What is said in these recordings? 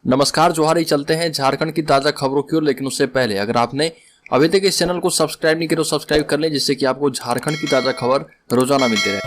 नमस्कार, जोहार ही चलते हैं झारखंड की ताजा खबरों की ओर। लेकिन उससे पहले अगर आपने अभी तक इस चैनल को सब्सक्राइब नहीं किया तो सब्सक्राइब कर लें, जिससे कि आपको झारखंड की ताजा खबर रोजाना मिलती रहे।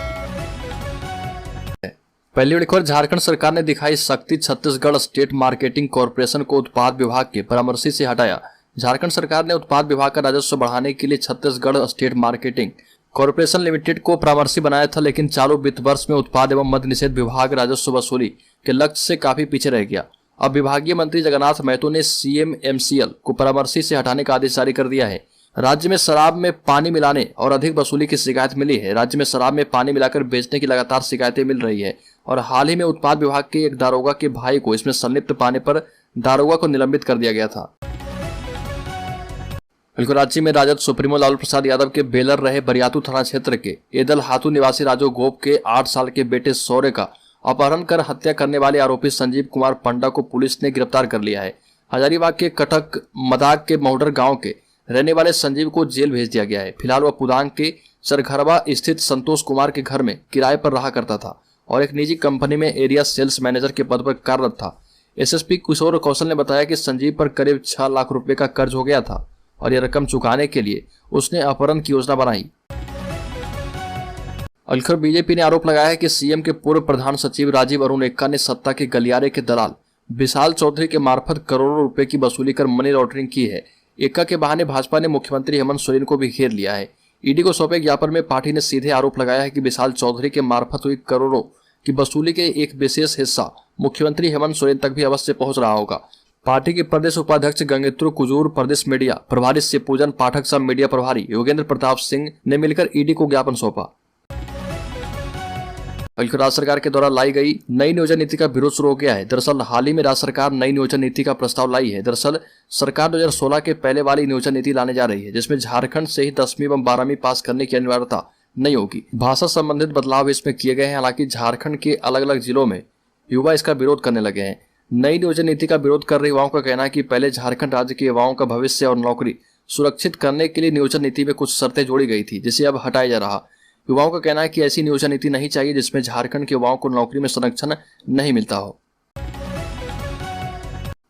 पहली बड़ी खबर, झारखंड सरकार ने दिखाई शक्ति, छत्तीसगढ़ स्टेट मार्केटिंग कॉर्पोरेशन को उत्पाद विभाग के परामर्शी से हटाया। झारखंड सरकार ने उत्पाद विभाग का राजस्व बढ़ाने के लिए Chhattisgarh state marketing corporation limited को परामर्शी बनाया था, लेकिन चालू वित्त वर्ष में उत्पाद एवं मद्य निषेध विभाग राजस्व वसूली के लक्ष्य से काफी पीछे रह गया। अब विभागीय मंत्री जगन्नाथ महतो ने CMMCL को परामर्शी से हटाने का आदेश जारी कर दिया है। राज्य में शराब में पानी मिलाने और अधिक वसूली की शिकायत मिली है। राज्य में शराब में पानी मिलाकर बेचने की लगातार शिकायतें मिल रही है और हाल ही में उत्पाद विभाग के एक दारोगा के भाई को इसमें संलिप्त पाने पर दारोगा को निलंबित कर दिया गया था। राज्य में राजद सुप्रीमो लालू प्रसाद यादव के बेलर रहे बरियातू थाना क्षेत्र के एदल हाथू निवासी राजू गोप के 8 साल के बेटे सौर्य का अपहरण कर हत्या करने वाले आरोपी संजीव कुमार पंडा को पुलिस ने गिरफ्तार कर लिया है। हजारीबाग के कटक मदाग के मौडर गांव के रहने वाले संजीव को जेल भेज दिया गया है। फिलहाल वह पुदांग के सरघरवा स्थित संतोष कुमार के घर में किराए पर रहा करता था और एक निजी कंपनी में एरिया सेल्स मैनेजर के पद पर कार्यरत था। SSP किशोर कौशल ने बताया कि संजीव पर करीब 6 लाख रुपए का कर्ज हो गया था और यह रकम चुकाने के लिए उसने अपहरण की योजना बनाई। अलखर बीजेपी ने आरोप लगाया है कि CM के पूर्व प्रधान सचिव राजीव अरुण एक्का ने सत्ता के गलियारे के दलाल विशाल चौधरी के मार्फत करोड़ों रुपए की वसूली कर मनी लॉन्ड्रिंग की है। एक्का के बहाने भाजपा ने मुख्यमंत्री हेमंत सोरेन को भी घेर लिया है। ईडी को सौंपे ज्ञापन में पार्टी ने सीधे आरोप लगाया है कि विशाल चौधरी के मार्फत हुई करोड़ों की वसूली के एक विशेष हिस्सा मुख्यमंत्री हेमंत सोरेन तक भी अवश्य पहुंच रहा होगा। पार्टी के प्रदेश उपाध्यक्ष गंगेत्रु कुजूर, प्रदेश मीडिया प्रभारी शिवपूजन पाठक, सब मीडिया प्रभारी योगेंद्र प्रताप सिंह ने मिलकर ईडी को ज्ञापन सौंपा। राज्य सरकार के द्वारा लाई गई नई नियोजन नीति का विरोध शुरू हो गया है। दरअसल हाल ही में राज्य सरकार नई नियोजन नीति का प्रस्ताव लाई है। दरअसल सरकार 2016 के पहले वाली नियोजन नीति लाने जा रही है, जिसमें झारखंड से ही 10वीं एवं 12वीं पास करने की अनिवार्यता नहीं होगी। भाषा संबंधित बदलाव इसमें किए गए हैं। हालांकि झारखंड के अलग अलग जिलों में युवा इसका विरोध करने लगे हैं। नई नियोजन नीति का विरोध कर रहे युवाओं का कहना है कि पहले झारखंड राज्य के युवाओं का भविष्य और नौकरी सुरक्षित करने के लिए नियोजन नीति में कुछ शर्तें जोड़ी गई थी, जिसे अब हटाया जा रहा। युवाओं का कहना है कि ऐसी नियोजन नीति नहीं चाहिए जिसमें झारखंड के युवाओं को नौकरी में संरक्षण नहीं मिलता हो।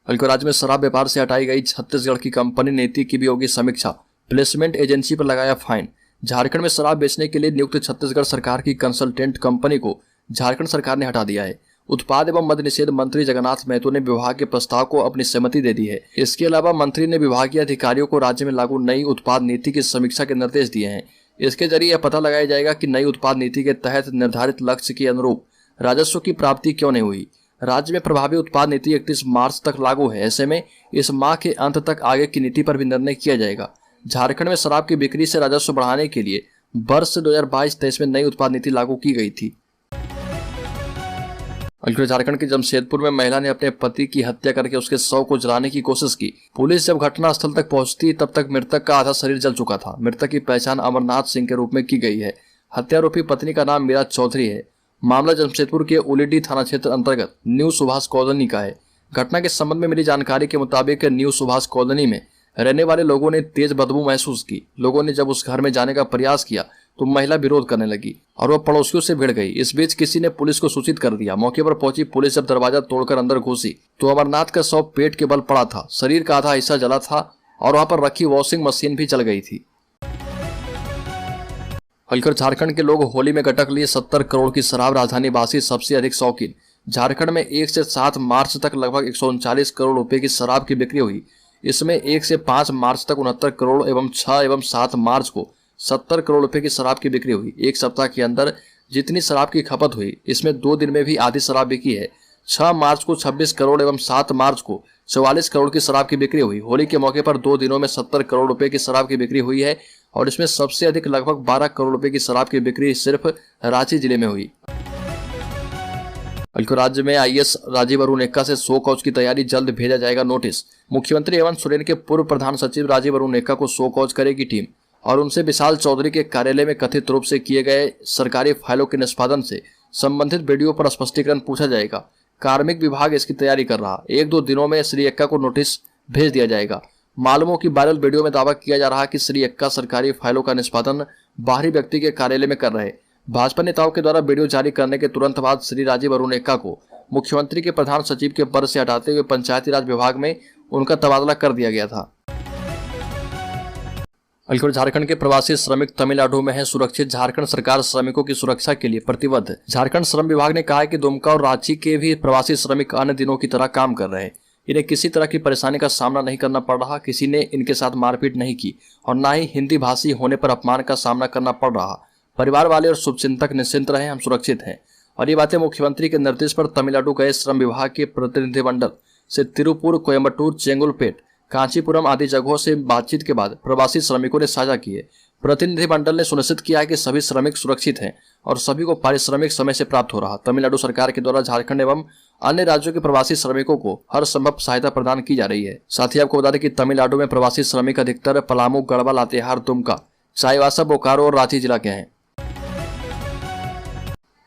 राज्य में शराब व्यापार से हटाई गई छत्तीसगढ़ की कंपनी नीति की भी होगी समीक्षा। प्लेसमेंट एजेंसी पर लगाया फाइन। झारखंड में शराब बेचने के लिए नियुक्त छत्तीसगढ़ सरकार की कंसल्टेंट कंपनी को झारखंड सरकार ने हटा दिया है। उत्पाद एवं मद्य निषेध मंत्री जगन्नाथ महतो ने विभाग के प्रस्ताव को अपनी सहमति दे दी है। इसके अलावा मंत्री ने विभागीय अधिकारियों को राज्य में लागू नई उत्पाद नीति की समीक्षा के निर्देश दिए हैं। इसके जरिए यह पता लगाया जाएगा कि नई उत्पाद नीति के तहत निर्धारित लक्ष्य के अनुरूप राजस्व की प्राप्ति क्यों नहीं हुई। राज्य में प्रभावी उत्पाद नीति 31 मार्च तक लागू है। ऐसे में इस माह के अंत तक आगे की नीति पर भी निर्णय किया जाएगा। झारखंड में शराब की बिक्री से राजस्व बढ़ाने के लिए वर्ष 2022-23 में नई उत्पाद नीति लागू की गई थी। झारखंड के जमशेदपुर में महिला ने अपने पति की हत्या करके उसके शव को जलाने की कोशिश की। पुलिस जब घटनास्थल तक पहुंचती तब तक मृतक का आधा शरीर जल चुका था। मृतक की पहचान अमरनाथ सिंह के रूप में की गई है। हत्यारोपी पत्नी का नाम मीरा चौधरी है। मामला जमशेदपुर के उलीडी थाना क्षेत्र अंतर्गत न्यू सुभाष कॉलोनी का है। घटना के संबंध में मिली जानकारी के मुताबिक न्यू सुभाष कॉलोनी में रहने वाले लोगों ने तेज बदबू महसूस की। लोगों ने जब उस घर में जाने का प्रयास किया तो महिला विरोध करने लगी और वह पड़ोसियों से भिड़ गई। इस बीच किसी ने पुलिस को सूचित कर दिया। मौके पर पहुंची पुलिस जब दरवाजा तोड़कर अंदर घुसी तो अमरनाथ का शव पेट के बल पड़ा था। शरीर का आधा हिस्सा जला था और वहां पर रखी वॉशिंग मशीन भी जल गई थी। झारखंड के लोग होली में गटक लिए 70 करोड़ की शराब। राजधानी वासी सबसे अधिक शौकीन। झारखंड में 1 से 7 मार्च तक लगभग 139 करोड़ रुपए की शराब की बिक्री हुई। इसमें 1 से 5 मार्च तक 69 करोड़ एवं 6 एवं 7 मार्च को 70 करोड़ रुपए की शराब की बिक्री हुई। एक सप्ताह के अंदर जितनी शराब की खपत हुई इसमें 2 दिन में भी आधी शराब बिकी है। 6 मार्च को 26 करोड़ एवं 7 मार्च को 44 करोड़ की शराब की बिक्री हुई। होली के मौके पर 2 दिनों में 70 करोड़ रुपए की शराब की बिक्री हुई है और इसमें सबसे अधिक लगभग 12 करोड़ रुपए की शराब की बिक्री सिर्फ रांची जिले में हुई। राज्य में IAS राजीव अरुण एक्का से 100 कॉज की तैयारी, जल्द भेजा जाएगा नोटिस। मुख्यमंत्री हेमंत सोरेन के पूर्व प्रधान सचिव राजीव अरुण एक्का को 100 कॉज करेगी टीम और उनसे विशाल चौधरी के कार्यालय में कथित रूप से किए गए सरकारी फाइलों के निष्पादन से संबंधित वीडियो पर स्पष्टीकरण पूछा जाएगा। कार्मिक विभाग इसकी तैयारी कर रहा। 1-2 दिनों में श्री एक्का को नोटिस भेज दिया जाएगा। मालूम हो कि वायरल वीडियो में दावा किया जा रहा कि श्री एक्का सरकारी फाइलों का निष्पादन बाहरी व्यक्ति के कार्यालय में कर रहे। भाजपा नेताओं के द्वारा वीडियो जारी करने के तुरंत बाद श्री राजीव अरुण एक्का को मुख्यमंत्री के प्रधान सचिव के पद से हटाते हुए पंचायती राज विभाग में उनका तबादला कर दिया गया था। झारखंड के प्रवासी श्रमिक तमिलनाडु में है सुरक्षित। झारखंड सरकार श्रमिकों की सुरक्षा के लिए प्रतिबद्ध है। झारखंड श्रम विभाग ने कहा है कि दुमका और रांची के भी प्रवासी श्रमिक अन्य दिनों की तरह काम कर रहे हैं। इन्हें किसी तरह की परेशानी का सामना नहीं करना पड़ रहा, किसी ने इनके साथ मारपीट नहीं की और न ही हिंदी भाषी होने पर अपमान का सामना करना पड़ रहा। परिवार वाले और शुभचिंतक निश्चिंत रहे, हम सुरक्षित हैं। और ये बातें मुख्यमंत्री के निर्देश पर तमिलनाडु गए श्रम विभाग के प्रतिनिधिमंडल से तिरुपुर, कोयम्बटूर, चेंगुलपेट, कांचीपुरम आदि जगहों से बातचीत के बाद प्रवासी श्रमिकों ने साझा किए। प्रतिनिधिमंडल ने सुनिश्चित किया है कि सभी श्रमिक सुरक्षित हैं और सभी को पारिश्रमिक समय से प्राप्त हो रहा। तमिलनाडु सरकार के द्वारा झारखंड एवं अन्य राज्यों के प्रवासी श्रमिकों को हर संभव सहायता प्रदान की जा रही है। साथ ही आपको बता दें कि तमिलनाडु में प्रवासी श्रमिक अधिकतर पलामू, गढ़वा, लातेहार, दुमका, चाईबासा, बोकारो और रांची जिला के हैं।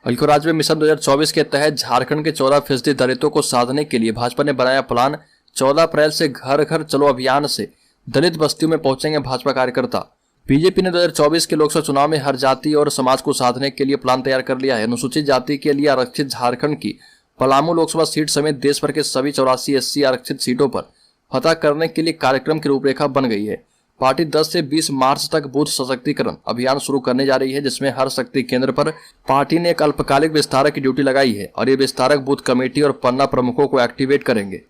राज्य में मिशन 2024 के तहत झारखंड के 14% दलितों को साधने के लिए भाजपा ने बनाया प्लान। 14 अप्रैल से घर घर चलो अभियान से दलित बस्तियों में पहुंचेंगे भाजपा कार्यकर्ता। बीजेपी ने 2024 के लोकसभा चुनाव में हर जाति और समाज को साधने के लिए प्लान तैयार कर लिया है। अनुसूचित जाति के लिए आरक्षित झारखंड की पलामू लोकसभा सीट समेत देश भर के सभी 84 SC आरक्षित सीटों पर फतह करने के लिए कार्यक्रम की रूपरेखा बन गई है। पार्टी 10 से 20 मार्च तक बूथ सशक्तिकरण अभियान शुरू करने जा रही है, जिसमें हर शक्ति केंद्र पर पार्टी ने एक अल्पकालिक विस्तारक की ड्यूटी लगाई है और ये विस्तारक बूथ कमेटी और पन्ना प्रमुखों को एक्टिवेट करेंगे।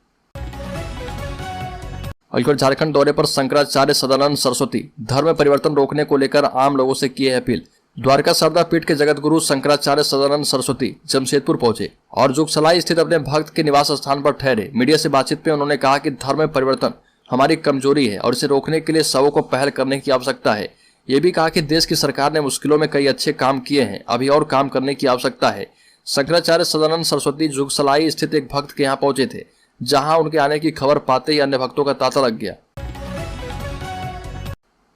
झारखंड दौरे पर शंकराचार्य सदानंद सरस्वती धर्म परिवर्तन रोकने को लेकर आम लोगों से किए अपील। द्वारका शारदा पीठ के जगत गुरु शंकराचार्य सदानंद सरस्वती जमशेदपुर पहुंचे और जुगसलाई स्थित अपने भक्त के निवास स्थान पर ठहरे। मीडिया से बातचीत में उन्होंने कहा कि धर्म परिवर्तन हमारी कमजोरी है और इसे रोकने के लिए सबों को पहल करने की आवश्यकता है। ये भी कहा कि देश की सरकार ने मुश्किलों में कई अच्छे काम किए हैं, अभी और काम करने की आवश्यकता है। शंकराचार्य सदानंद सरस्वती जुगसलाई स्थित एक भक्त के यहाँ पहुंचे थे, जहां उनके आने की खबर पाते ही अन्य भक्तों का तांता लग गया।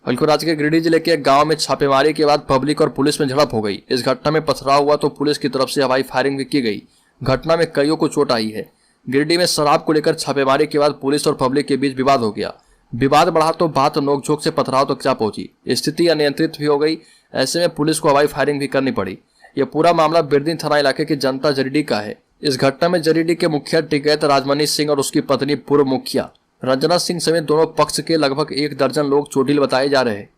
राज्य के गिरिडीह जिले के एक गांव में छापेमारी के बाद पब्लिक और पुलिस में झड़प हो गई। इस घटना में पथराव हुआ तो पुलिस की तरफ से हवाई फायरिंग भी की गई। घटना में कईयों को चोट आई है। गिरिडीह में शराब को लेकर छापेमारी के बाद पुलिस और पब्लिक के बीच विवाद हो गया। विवाद बढ़ा तो बात नोकझोंक से पथराव तक जा पहुंची। स्थिति अनियंत्रित भी हो गई। ऐसे में पुलिस को हवाई फायरिंग भी करनी पड़ी। यह पूरा मामला बिरदीन थाना इलाके की जनता जरीडीह का है। इस घटना में जरीडीह के मुखिया टिकैत राजमणि सिंह और उसकी पत्नी पूर्व मुखिया रंजना सिंह समेत दोनों पक्ष के लगभग 1 दर्जन लोग चोटिल बताए जा रहे हैं।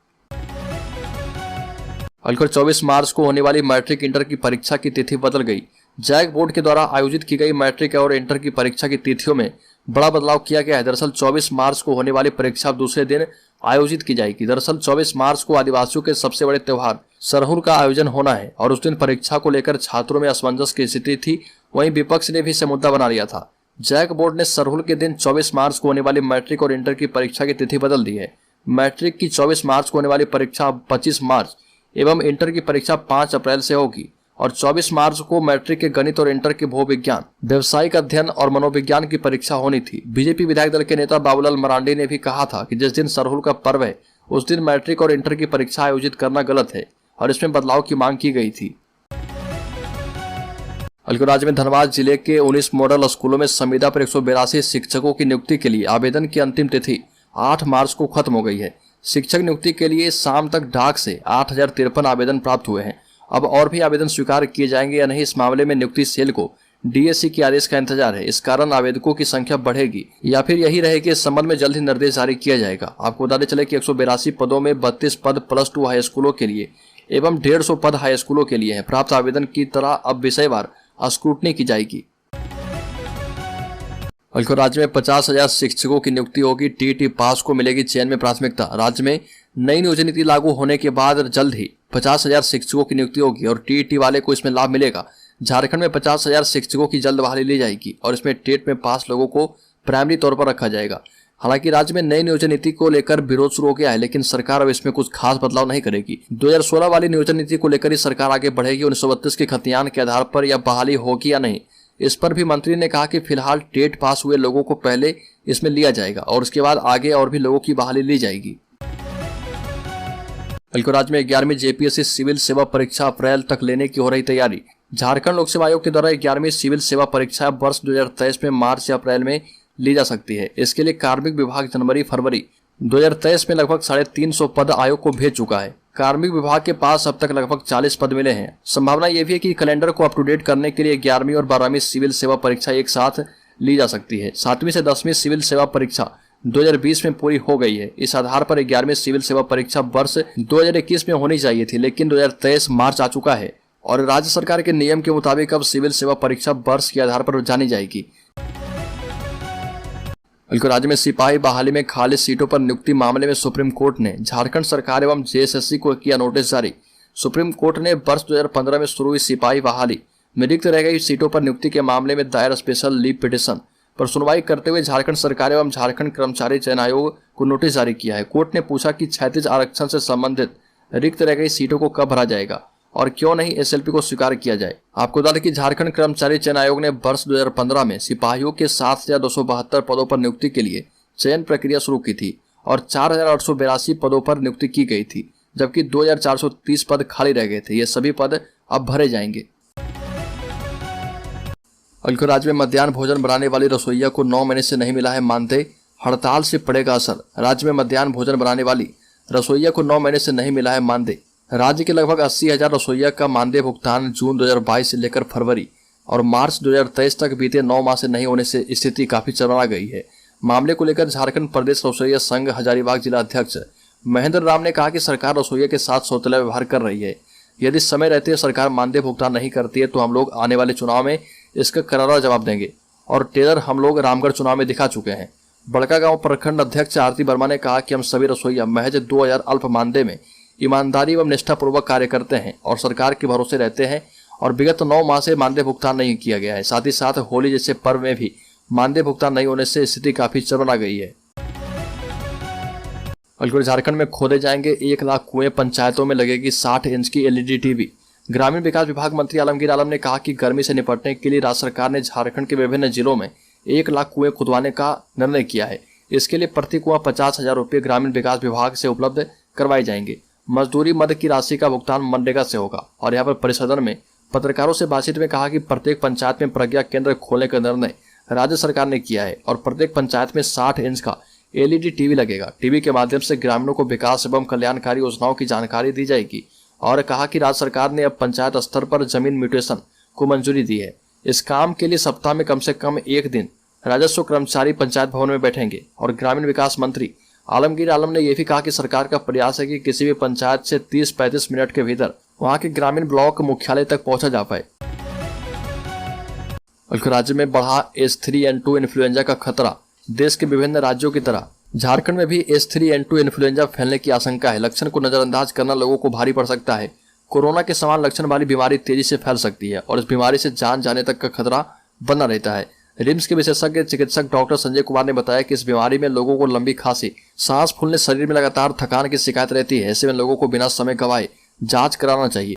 24 मार्च को होने वाली मैट्रिक इंटर की परीक्षा की तिथि बदल गई। जैक बोर्ड के द्वारा आयोजित की गई मैट्रिक और इंटर की परीक्षा की तिथियों में बड़ा बदलाव किया गया है। दरअसल 24 मार्च को होने वाली परीक्षा दूसरे दिन आयोजित की जाएगी। दरअसल 24 मार्च को आदिवासियों के सबसे बड़े त्योहार सरहुल का आयोजन होना है और उस दिन परीक्षा को लेकर छात्रों में असमंजस की स्थिति थी। वहीं विपक्ष ने भी इसे मुद्दा बना लिया था। जैक बोर्ड ने सरहुल के दिन 24 मार्च को होने वाली मैट्रिक और इंटर की परीक्षा की तिथि बदल दी है। मैट्रिक की 24 मार्च को होने वाली परीक्षा 25 मार्च एवं इंटर की परीक्षा 5 अप्रैल से होगी और 24 मार्च को मैट्रिक के गणित और इंटर के भूविज्ञान, व्यवसायिक अध्ययन और मनोविज्ञान की परीक्षा होनी थी। बीजेपी विधायक दल के नेता बाबूलाल मरांडी ने भी कहा था कि जिस दिन सरहुल का पर्व है उस दिन मैट्रिक और इंटर की परीक्षा आयोजित करना गलत है और इसमें बदलाव की मांग की गई थी। राज्य में धनबाद जिले के 19 मॉडल स्कूलों में संविदा पर 182 शिक्षकों की नियुक्ति के लिए आवेदन की अंतिम तिथि 8 मार्च को खत्म हो गई है। शिक्षक नियुक्ति के लिए शाम तक डाक से 8053 आवेदन प्राप्त हुए हैं। अब और भी आवेदन स्वीकार किए जाएंगे या नहीं, इस मामले में नियुक्ति सेल को DSC के आदेश का इंतजार है। इस कारण आवेदकों की संख्या बढ़ेगी या फिर यही रहेगी, इस संबंध में जल्द ही निर्देश जारी किया जाएगा। आपको बताते चले कि 182 पदों में 32 पद +2 हाई स्कूलों के लिए एवं 150 पद हाई स्कूलों के लिए हैं। प्राप्त आवेदन की तरह अब विषयवार स्क्रूटनी की जाएगी। राज्य में 50,000 शिक्षकों की नियुक्ति होगी। TET पास को मिलेगी चयन में प्राथमिकता। राज्य में नई नियोजन नीति लागू होने के बाद जल्द ही 50,000 शिक्षकों की नियुक्ति होगी और TET वाले को इसमें लाभ मिलेगा। झारखंड में 50,000 शिक्षकों की जल्द बहाली ली जाएगी और इसमें टेट में पास लोगों को प्राइमरी तौर पर रखा जाएगा। हालांकि राज्य में नई नियोजन नीति को लेकर विरोध शुरू हो गया है, लेकिन सरकार अब इसमें कुछ खास बदलाव नहीं करेगी। 2016 वाली नियोजन नीति को लेकर ही सरकार आगे बढ़ेगी। 1932 के खतियान के आधार पर यह बहाली होगी या नहीं, इस पर भी मंत्री ने कहा कि फिलहाल टेट पास हुए लोगों को पहले इसमें लिया जाएगा और उसके बाद आगे और भी लोगों की बहाली ली जाएगी। राज्य में 11वीं JPSC सिविल सेवा परीक्षा अप्रैल तक लेने की हो रही तैयारी। झारखंड लोक सेवा आयोग के द्वारा 11वीं सिविल सेवा परीक्षा वर्ष 2023 में मार्च या अप्रैल में ली जा सकती है। इसके लिए कार्मिक विभाग जनवरी फरवरी 2023 में लगभग 350 पद आयोग को भेज चुका है। कार्मिक विभाग के पास अब तक लगभग 40 पद मिले हैं। संभावना यह भी है कि कैलेंडर को अप टू डेट करने के लिए 11वीं और 12वीं सिविल सेवा परीक्षा एक साथ ली जा सकती है। 7वीं से 10वीं सिविल सेवा परीक्षा 2020 में पूरी हो गई है। इस आधार पर 11वीं सिविल सेवा परीक्षा वर्ष 2021 में होनी चाहिए थी, लेकिन 2023 मार्च आ चुका है और राज्य सरकार के नियम के मुताबिक अब सिविल सेवा परीक्षा वर्ष के आधार पर जानी जाएगी। बल्कि राज्य में सिपाही बहाली में खाली सीटों पर नियुक्ति मामले में सुप्रीम कोर्ट ने झारखंड सरकार एवं जेएसएससी को किया नोटिस जारी। सुप्रीम कोर्ट ने वर्ष 2015 में शुरू हुई सिपाही बहाली में रिक्त रह गई सीटों पर नियुक्ति के मामले में दायर स्पेशल लीव पिटीशन पर सुनवाई करते हुए झारखंड सरकार एवं झारखंड कर्मचारी चयन आयोग को नोटिस जारी किया है। कोर्ट ने पूछा कि क्षैतिज आरक्षण से संबंधित रिक्त रह गई सीटों को कब भरा जाएगा और क्यों नहीं एसएलपी को स्वीकार किया जाए। आपको बता दें कि झारखंड कर्मचारी चयन आयोग ने वर्ष 2015 में सिपाहियों के 7,272 पदों पर नियुक्ति के लिए चयन प्रक्रिया शुरू की थी और 4,882 पदों पर नियुक्ति की गई थी, जबकि 2,430 पद खाली रह गए थे। ये सभी पद अब भरे जाएंगे। बल्कि राज्य में मध्याह्न भोजन बनाने वाली रसोइया को 9 महीने से नहीं मिला है मानदेय, हड़ताल से पड़ेगा असर। राज्य में मध्याह्न भोजन बनाने वाली रसोइया को 9 महीने से नहीं मिला है मानदेय। राज्य के लगभग 80,000 रसोइया का मानदेय भुगतान जून 2022 से लेकर फरवरी और मार्च 2023 तक बीते 9 माह से नहीं होने से स्थिति काफी चरमरा गई है। मामले को लेकर झारखंड प्रदेश रसोइया संघ हजारीबाग जिला अध्यक्ष महेंद्र राम ने कहा कि सरकार रसोइया के साथ सौतेला व्यवहार कर रही है। यदि समय रहते सरकार मानदेय भुगतान नहीं करती है तो हम लोग आने वाले चुनाव में इसका करारा जवाब देंगे और टेलर हम लोग रामगढ़ चुनाव में दिखा चुके हैं। बड़कागांव प्रखंड अध्यक्ष आरती वर्मा ने कहा कि हम सभी रसोइया महज 2,000 अल्प मानदेय में ईमानदारी एवं निष्ठापूर्वक कार्य करते हैं और सरकार के भरोसे रहते हैं और विगत 9 माह से मानदेय भुगतान नहीं किया गया है। साथ ही साथ होली जैसे पर्व में भी मानदेय भुगतान नहीं होने से स्थिति काफी चरमरा गई है। बल्कि झारखंड में खोदे जाएंगे 1 लाख कुएं, पंचायतों में लगेगी 60 इंच की एलईडी टीवी। ग्रामीण विकास विभाग मंत्री आलमगीर आलम ने कहा कि गर्मी से निपटने के लिए राज्य सरकार ने झारखंड के विभिन्न जिलों में 1 लाख कुएं खुदवाने का निर्णय किया है। इसके लिए प्रति कुआं 50,000 रुपये ग्रामीण विकास विभाग से उपलब्ध करवाए जाएंगे। मजदूरी मद की राशि का भुगतान मनरेगा से होगा। और यहाँ पर परिसदन में पत्रकारों से बातचीत में कहा कि प्रत्येक पंचायत में प्रज्ञा केंद्र खोलने का निर्णय राज्य सरकार ने किया है और प्रत्येक पंचायत में 60 इंच का एलईडी टीवी लगेगा। टीवी के माध्यम से ग्रामीणों को विकास एवं कल्याणकारी योजनाओं की जानकारी दी जाएगी। और कहा कि राज्य सरकार ने अब पंचायत स्तर पर जमीन म्यूटेशन को मंजूरी दी है। इस काम के लिए सप्ताह में कम से कम 1 दिन राजस्व कर्मचारी पंचायत भवन में बैठेंगे। और ग्रामीण विकास मंत्री आलमगीर आलम ने यह भी कहा कि सरकार का प्रयास है कि किसी भी पंचायत से 30-35 मिनट के भीतर वहां के ग्रामीण ब्लॉक मुख्यालय तक पहुंचा जा पाए। राज्य में बढ़ा H3N2 इन्फ्लुएंजा का खतरा। देश के विभिन्न राज्यों की तरह झारखंड में भी H3N2 इन्फ्लुएंजा फैलने की आशंका है। लक्षण को नजरअंदाज करना लोगों को भारी पड़ सकता है। कोरोना के समान लक्षण वाली बीमारी तेजी से फैल सकती है और इस बीमारी से जान जाने तक का खतरा बना रहता है। रिम्स के विशेषज्ञ चिकित्सक डॉक्टर संजय कुमार ने बताया कि इस बीमारी में लोगों को लंबी खांसी, सांस फूलने, शरीर में लगातार थकान की शिकायत रहती है। ऐसे में लोगों को बिना समय गंवाए जांच कराना चाहिए।